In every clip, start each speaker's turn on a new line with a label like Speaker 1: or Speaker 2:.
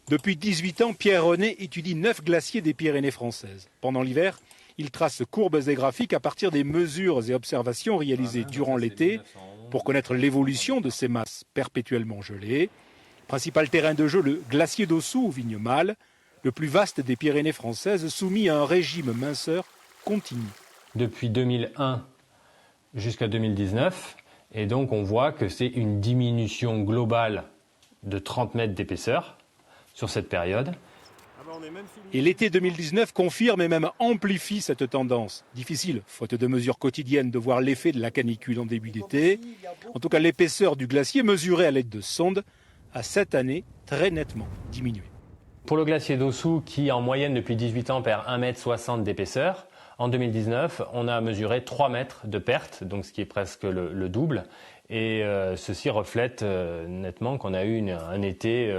Speaker 1: Depuis 18 ans, Pierre René étudie 9 glaciers des Pyrénées françaises. Pendant l'hiver, il trace courbes et graphiques à partir des mesures et observations réalisées durant l'été pour connaître l'évolution de ces masses perpétuellement gelées. Principal terrain de jeu, le glacier d'Ossou, Vignemale, le plus vaste des Pyrénées françaises, soumis à un régime minceur continu.
Speaker 2: Depuis 2001 jusqu'à 2019, et donc on voit que c'est une diminution globale de 30 mètres d'épaisseur sur cette période.
Speaker 1: Et l'été 2019 confirme et même amplifie cette tendance. Difficile, faute de mesures quotidiennes, de voir l'effet de la canicule en début d'été. En tout cas, l'épaisseur du glacier, mesurée à l'aide de sondes, a cette année très nettement diminué.
Speaker 2: Pour le glacier d'Ossou, qui en moyenne depuis 18 ans perd 1,60 m d'épaisseur, en 2019, on a mesuré 3 mètres de perte, donc ce qui est presque le double. Et ceci reflète nettement qu'on a eu un été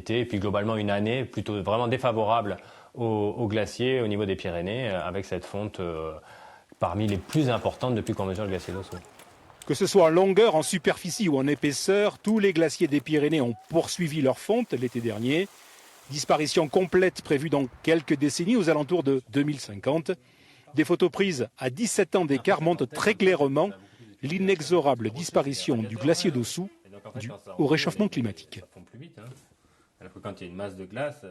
Speaker 2: et puis globalement une année plutôt vraiment défavorable au glacier au niveau des Pyrénées, avec cette fonte parmi les plus importantes depuis qu'on mesure le glacier d'Ossou.
Speaker 1: Que ce soit en longueur, en superficie ou en épaisseur, tous les glaciers des Pyrénées ont poursuivi leur fonte l'été dernier. Disparition complète prévue dans quelques décennies, aux alentours de 2050. Des photos prises à 17 ans d'écart montrent très clairement l'inexorable disparition du glacier d'Ossou due au réchauffement climatique.
Speaker 2: Alors que quand il y a une masse de glace,